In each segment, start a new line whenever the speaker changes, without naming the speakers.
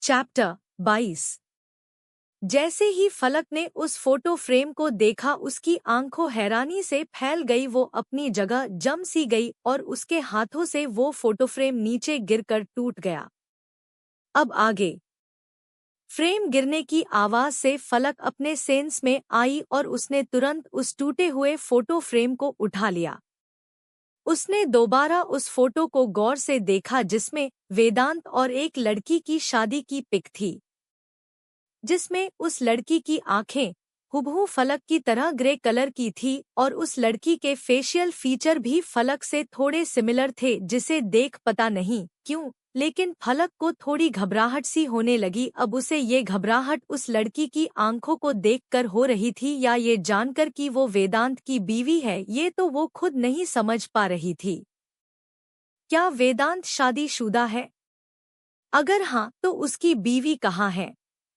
Chapter 22। जैसे ही फलक ने उस फोटो फ्रेम को देखा उसकी आंखों हैरानी से फैल गई। वो अपनी जगह जम सी गई और उसके हाथों से वो फोटो फ्रेम नीचे गिरकर टूट गया। अब आगे। फ्रेम गिरने की आवाज से फलक अपने सेंस में आई और उसने तुरंत उस टूटे हुए फोटो फ्रेम को उठा लिया। उसने दोबारा उस फोटो को गौर से देखा जिसमें वेदांत और एक लड़की की शादी की पिक थी, जिसमें उस लड़की की आंखें हुबहू फलक की तरह ग्रे कलर की थी और उस लड़की के फेशियल फीचर भी फलक से थोड़े सिमिलर थे। जिसे देख पता नहीं क्यों लेकिन फलक को थोड़ी घबराहट सी होने लगी। अब उसे ये घबराहट उस लड़की की आंखों को देखकर हो रही थी या ये जानकर कि वो वेदांत की बीवी है, ये तो वो खुद नहीं समझ पा रही थी। क्या वेदांत शादीशुदा है? अगर हाँ तो उसकी बीवी कहाँ है?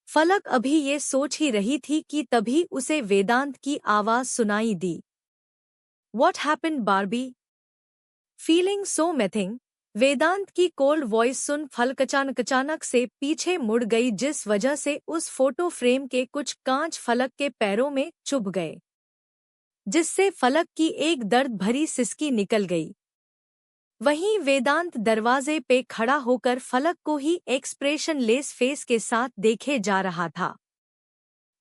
फलक अभी ये सोच ही रही थी कि तभी उसे वेदांत की आवाज सुनाई दी। What happened, Barbie? Feeling something. Vedant की कोल्ड वॉइस सुन फलक अचानक से पीछे मुड़ गई, जिस वजह से उस फोटो फ्रेम के कुछ कांच फलक के पैरों में चुभ गए, जिससे फलक की एक दर्द भरी सिसकी निकल गई। वहीं वेदांत दरवाजे पे खड़ा होकर फलक को ही एक्सप्रेशन लेस फेस के साथ देखे जा रहा था,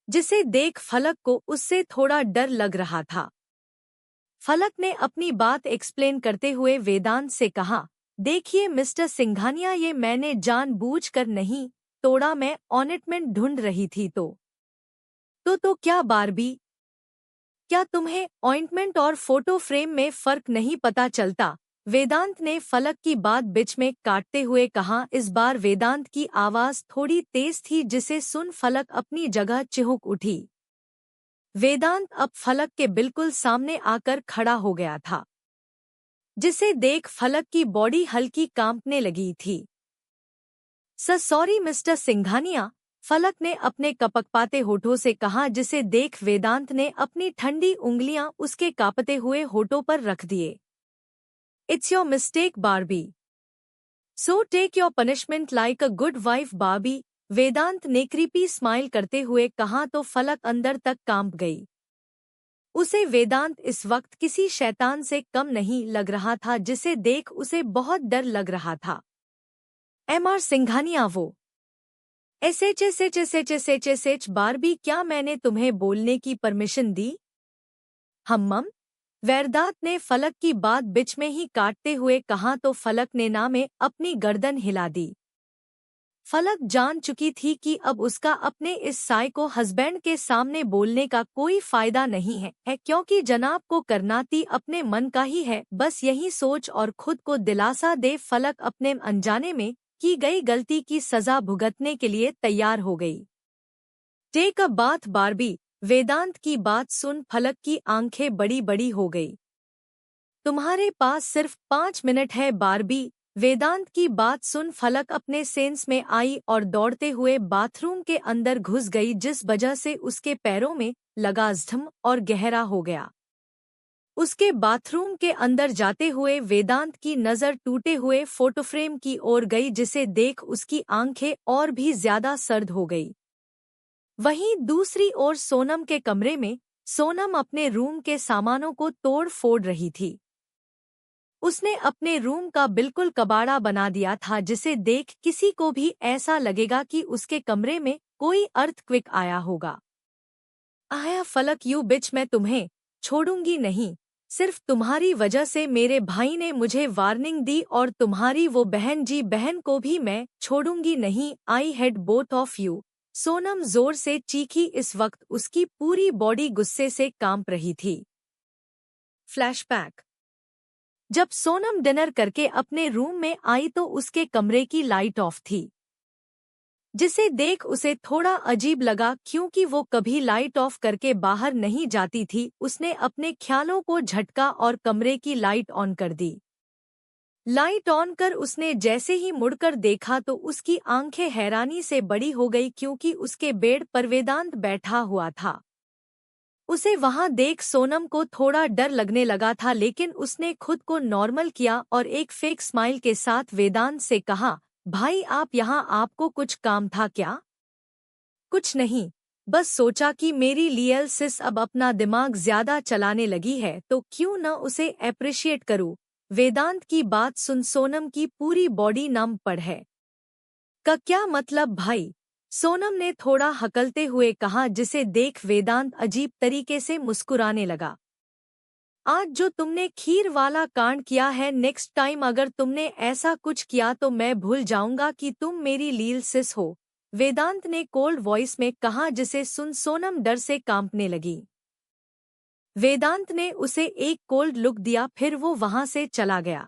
जिसे देख फलक को उससे थोड़ा डर लग रहा था। फलक ने अपनी बात एक्सप्लेन करते हुए वेदांत से कहा, देखिए मिस्टर सिंघानिया, ये मैंने जानबूझकर नहीं तोड़ा, मैं ऑइंटमेंट ढूंढ रही थी तो क्या बार्बी? क्या तुम्हें ऑइंटमेंट और फोटो फ्रेम में फर्क नहीं पता चलता? वेदांत ने फलक की बात बीच में काटते हुए कहा। इस बार वेदांत की आवाज थोड़ी तेज थी, जिसे सुन फलक अपनी जगह चिहुक उठी। वेदांत अब फलक के बिल्कुल सामने आकर खड़ा हो गया था, जिसे देख फलक की बॉडी हल्की कांपने लगी थी। सॉरी मिस्टर सिंघानिया, फलक ने अपने कपकपाते होठों से कहा, जिसे देख वेदांत ने अपनी ठंडी उंगलियां उसके कांपते हुए होठों पर रख दिए। It's your mistake Barbie, so take your punishment like a good wife Barbie, Vedant ने क्रीपी स्माइल करते हुए कहा तो फलक अंदर तक कांप गई। उसे वेदांत इस वक्त किसी शैतान से कम नहीं लग रहा था, जिसे देख उसे बहुत डर लग रहा था। एमआर सिंघानिया, वो एसएच बार्बी, क्या मैंने तुम्हें बोलने की परमिशन दी? हम्मम, वेदांत ने फलक की बात बीच में ही काटते हुए कहा तो फलक ने ना में अपनी गर्दन हिला दी। फलक जान चुकी थी कि अब उसका अपने इस साय को हस्बैंड के सामने बोलने का कोई फायदा नहीं है क्योंकि जनाब को करनाती अपने मन का ही है। बस यही सोच और खुद को दिलासा दे फलक अपने अनजाने में की गई गलती की सजा भुगतने के लिए तैयार हो गई। टेक अ बाथ बार्बी, वेदांत की बात सुन फलक की आंखें बड़ी बड़ी हो गई। तुम्हारे पास सिर्फ 5 मिनट है बार्बी, वेदांत की बात सुन फलक अपने सेंस में आई और दौड़ते हुए बाथरूम के अंदर घुस गई, जिस वजह से उसके पैरों में लगा जख्म और गहरा हो गया। उसके बाथरूम के अंदर जाते हुए वेदांत की नज़र टूटे हुए फोटोफ्रेम की ओर गई, जिसे देख उसकी आंखें और भी ज्यादा सर्द हो गई। वहीं दूसरी ओर सोनम के कमरे में सोनम अपने रूम के सामानों को तोड़ फोड़ रही थी। उसने अपने रूम का बिल्कुल कबाड़ा बना दिया था, जिसे देख किसी को भी ऐसा लगेगा कि उसके कमरे में कोई अर्थक्वेक आया होगा। आया फलक, यू बिच, मैं तुम्हें छोड़ूंगी नहीं। सिर्फ तुम्हारी वजह से मेरे भाई ने मुझे वार्निंग दी और तुम्हारी वो बहन जी बहन को भी मैं छोड़ूंगी नहीं। I hate both of you, Sonam जोर से चीखी। इस वक्त उसकी पूरी बॉडी गुस्से से कांप रही थी। फ्लैशबैक। जब सोनम डिनर करके अपने रूम में आई तो उसके कमरे की लाइट ऑफ थी, जिसे देख उसे थोड़ा अजीब लगा क्योंकि वो कभी लाइट ऑफ करके बाहर नहीं जाती थी। उसने अपने ख्यालों को झटका और कमरे की लाइट ऑन कर दी। लाइट ऑन कर उसने जैसे ही मुड़कर देखा तो उसकी आंखें हैरानी से बड़ी हो गई क्योंकि उसके बेड पर वेदांत बैठा हुआ था। उसे वहां देख सोनम को थोड़ा डर लगने लगा था, लेकिन उसने खुद को नॉर्मल किया और एक फेक स्माइल के साथ वेदांत से कहा, भाई आप यहाँ, आपको कुछ काम था क्या? कुछ नहीं, बस सोचा कि मेरी लियल सिस अब अपना दिमाग ज्यादा चलाने लगी है तो क्यों न उसे अप्रिशिएट करूं। वेदांत की बात सुन सोनम की पूरी बॉडी नम पड़ है। का क्या मतलब भाई? सोनम ने थोड़ा हकलते हुए कहा, जिसे देख वेदांत अजीब तरीके से मुस्कुराने लगा। आज जो तुमने खीर वाला कांड किया है, नेक्स्ट टाइम अगर तुमने ऐसा कुछ किया तो मैं भूल जाऊंगा कि तुम मेरी लील सिस हो, वेदांत ने कोल्ड वॉइस में कहा, जिसे सुन सोनम डर से कांपने लगी। वेदांत ने उसे एक कोल्ड लुक दिया, फिर वो वहां से चला गया।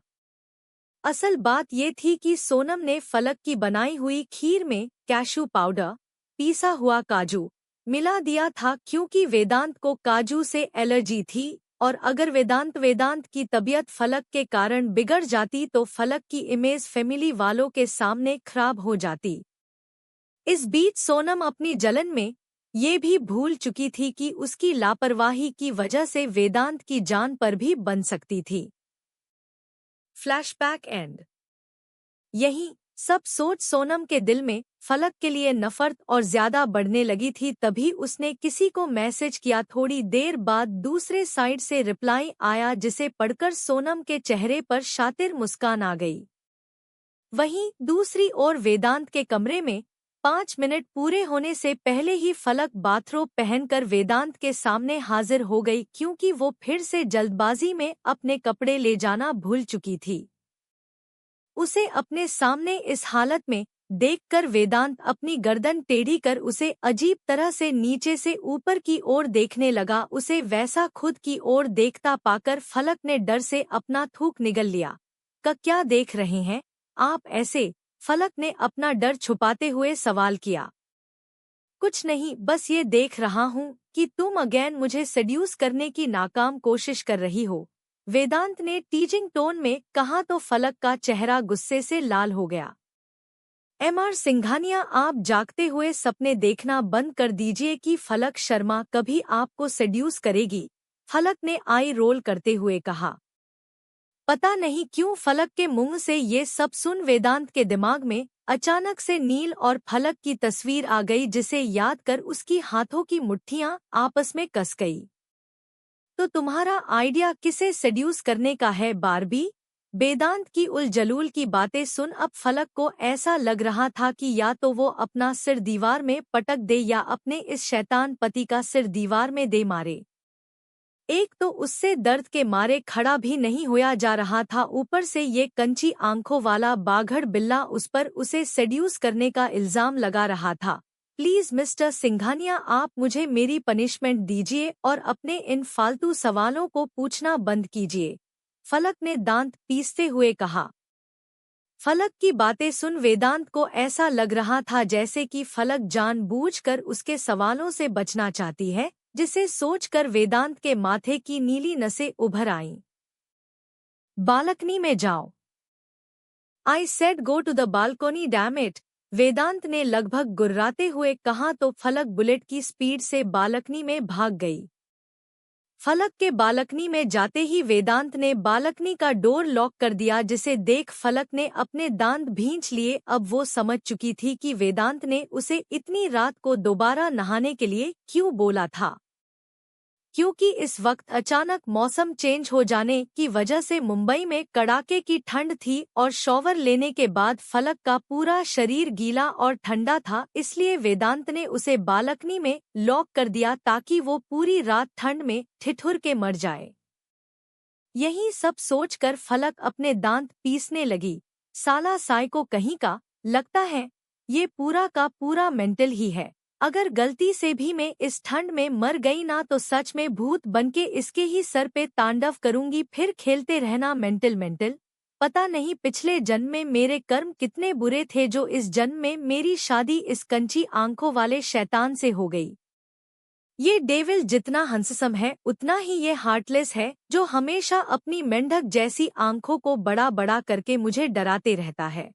असल बात ये थी कि सोनम ने फलक की बनाई हुई खीर में कैशू पाउडर, पीसा हुआ काजू मिला दिया था, क्योंकि वेदांत को काजू से एलर्जी थी और अगर वेदांत की तबीयत फलक के कारण बिगड़ जाती तो फलक की इमेज फैमिली वालों के सामने खराब हो जाती। इस बीच सोनम अपनी जलन में ये भी भूल चुकी थी कि उसकी लापरवाही की वजह से वेदांत की जान पर भी बन सकती थी। Flashback and. यही सब सोच सोनम के दिल में फलक के लिए नफरत और ज्यादा बढ़ने लगी थी। तभी उसने किसी को मैसेज किया। थोड़ी देर बाद दूसरे साइड से रिप्लाई आया, जिसे पढ़कर सोनम के चेहरे पर शातिर मुस्कान आ गई। वहीं दूसरी ओर वेदांत के कमरे में 5 मिनट पूरे होने से पहले ही फलक बाथरोब पहनकर वेदांत के सामने हाजिर हो गई, क्योंकि वो फिर से जल्दबाजी में अपने कपड़े ले जाना भूल चुकी थी। उसे अपने सामने इस हालत में देखकर वेदांत अपनी गर्दन टेढ़ी कर उसे अजीब तरह से नीचे से ऊपर की ओर देखने लगा। उसे वैसा खुद की ओर देखता पाकर फलक ने डर से अपना थूक निगल लिया। क्या देख रहे हैं आप ऐसे? फलक ने अपना डर छुपाते हुए सवाल किया। कुछ नहीं, बस ये देख रहा हूँ कि तुम अगेन मुझे सेड्यूस करने की नाकाम कोशिश कर रही हो, वेदांत ने टीजिंग टोन में कहा तो फलक का चेहरा गुस्से से लाल हो गया। एमआर सिंघानिया, आप जागते हुए सपने देखना बंद कर दीजिए कि फलक शर्मा कभी आपको सेड्यूस करेगी, फलक ने आई रोल करते हुए कहा। पता नहीं क्यों फलक के मुंह से ये सब सुन वेदांत के दिमाग में अचानक से नील और फलक की तस्वीर आ गई, जिसे याद कर उसकी हाथों की मुट्ठियां आपस में कस गई। तो तुम्हारा आइडिया किसे सेड्यूस करने का है बारबी? वेदांत की उलझुल की बातें सुन अब फलक को ऐसा लग रहा था कि या तो वो अपना सिर दीवार में पटक दे या अपने इस शैतान पति का सिर दीवार में दे मारे। एक तो उससे दर्द के मारे खड़ा भी नहीं होया जा रहा था, ऊपर से ये कंची आंखों वाला बाघड़ बिल्ला उस पर उसे सेड्यूस करने का इल्जाम लगा रहा था। प्लीज मिस्टर सिंघानिया, आप मुझे मेरी पनिशमेंट दीजिए और अपने इन फालतू सवालों को पूछना बंद कीजिए, फलक ने दांत पीसते हुए कहा। फलक की बातें सुन वेदांत को ऐसा लग रहा था जैसे कि फलक जानबूझकर उसके सवालों से बचना चाहती है, जिसे सोचकर वेदांत के माथे की नीली नसें उभर आईं। बालकनी में जाओ। I said go to the balcony damn it, Vedant ने लगभग गुर्राते हुए कहा तो फलक बुलेट की स्पीड से बालकनी में भाग गई। फलक के बालकनी में जाते ही वेदांत ने बालकनी का डोर लॉक कर दिया, जिसे देख फलक ने अपने दांत भींच लिए। अब वो समझ चुकी थी कि वेदांत ने उसे इतनी रात को दोबारा नहाने के लिए क्यों बोला था, क्योंकि इस वक्त अचानक मौसम चेंज हो जाने की वजह से मुंबई में कड़ाके की ठंड थी और शॉवर लेने के बाद फलक का पूरा शरीर गीला और ठंडा था, इसलिए वेदांत ने उसे बालकनी में लॉक कर दिया ताकि वो पूरी रात ठंड में ठिठुर के मर जाए। यही सब सोचकर फलक अपने दांत पीसने लगी। साला साइको कहीं का, लगता है ये पूरा का पूरा मेंटल ही है। अगर गलती से भी मैं इस ठंड में मर गई ना तो सच में भूत बनके इसके ही सर पे तांडव करूंगी, फिर खेलते रहना मेंटल। पता नहीं पिछले जन्म में मेरे कर्म कितने बुरे थे जो इस जन्म में मेरी शादी इस कंची आंखों वाले शैतान से हो गई। ये डेविल जितना हंससम है उतना ही ये हार्टलेस है, जो हमेशा अपनी मेंढक जैसी आंखों को बड़ा बड़ा करके मुझे डराते रहता है।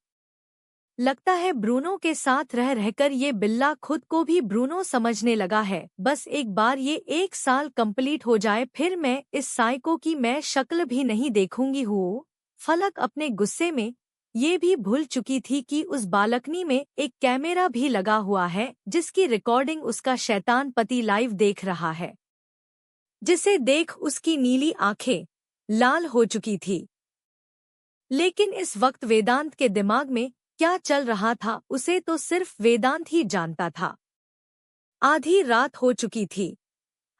लगता है ब्रूनो के साथ रह रहकर ये बिल्ला खुद को भी ब्रूनो समझने लगा है। बस एक बार ये 1 साल कंप्लीट हो जाए, फिर मैं इस साइको की मैं शक्ल भी नहीं देखूंगी हूँ। फलक अपने गुस्से में ये भी भूल चुकी थी कि उस बालकनी में एक कैमरा भी लगा हुआ है जिसकी रिकॉर्डिंग उसका शैतान पति लाइव देख रहा है, जिसे देख उसकी नीली आंखें लाल हो चुकी थी। लेकिन इस वक्त वेदांत के दिमाग में क्या चल रहा था उसे तो सिर्फ वेदांत ही जानता था। आधी रात हो चुकी थी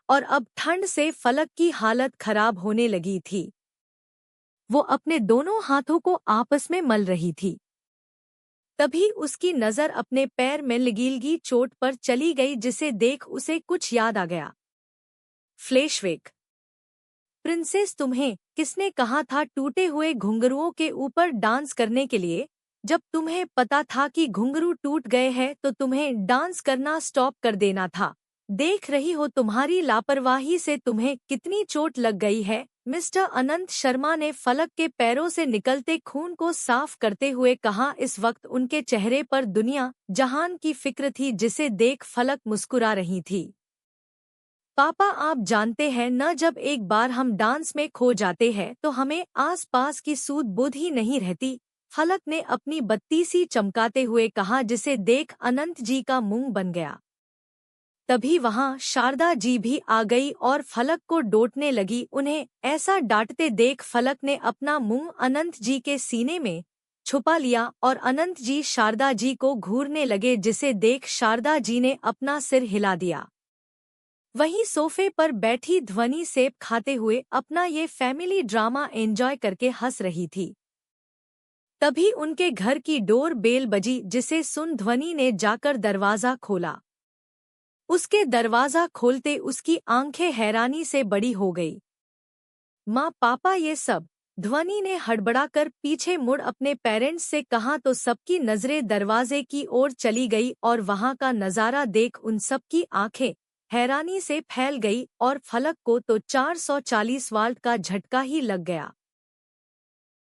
और अब ठंड से फलक की हालत खराब होने लगी थी। वो अपने दोनों हाथों को आपस में मल रही थी। तभी उसकी नज़र अपने पैर में लगी चोट पर चली गई जिसे देख उसे कुछ याद आ गया। फ्लैशबैक। प्रिंसेस, तुम्हें किसने कहा था टूटे हुए घुंघरुओं के ऊपर डांस करने के लिए? जब तुम्हें पता था कि घुंघरू टूट गए हैं तो तुम्हें डांस करना स्टॉप कर देना था। देख रही हो तुम्हारी लापरवाही से तुम्हें कितनी चोट लग गई है। मिस्टर अनंत शर्मा ने फलक के पैरों से निकलते खून को साफ करते हुए कहा। इस वक्त उनके चेहरे पर दुनिया जहान की फिक्र थी जिसे देख फलक मुस्कुरा रही थी। पापा, आप जानते हैं न, जब एक बार हम डांस में खो जाते हैं तो हमें आसपास की सूध बुध ही नहीं रहती। फलक ने अपनी बत्ती सी चमकाते हुए कहा जिसे देख अनंत जी का मुंह बन गया। तभी वहां शारदा जी भी आ गई और फलक को डांटने लगी। उन्हें ऐसा डांटते देख फलक ने अपना मुंह अनंत जी के सीने में छुपा लिया और अनंत जी शारदा जी को घूरने लगे जिसे देख शारदा जी ने अपना सिर हिला दिया। वहीं सोफे पर बैठी ध्वनि सेब खाते हुए अपना ये फैमिली ड्रामा एंजॉय करके हंस रही थी। तभी उनके घर की डोर बेल बजी जिसे सुन ध्वनि ने जाकर दरवाजा खोला। उसके दरवाजा खोलते उसकी आंखें हैरानी से बड़ी हो गई। माँ, पापा, ये सब? ध्वनि ने हड़बड़ाकर पीछे मुड़ अपने पेरेंट्स से कहा तो सबकी नजरें दरवाजे की ओर चली गई और वहां का नजारा देख उन सबकी आंखें हैरानी से फैल गई और फलक को तो 440 वाल्ट का झटका ही लग गया।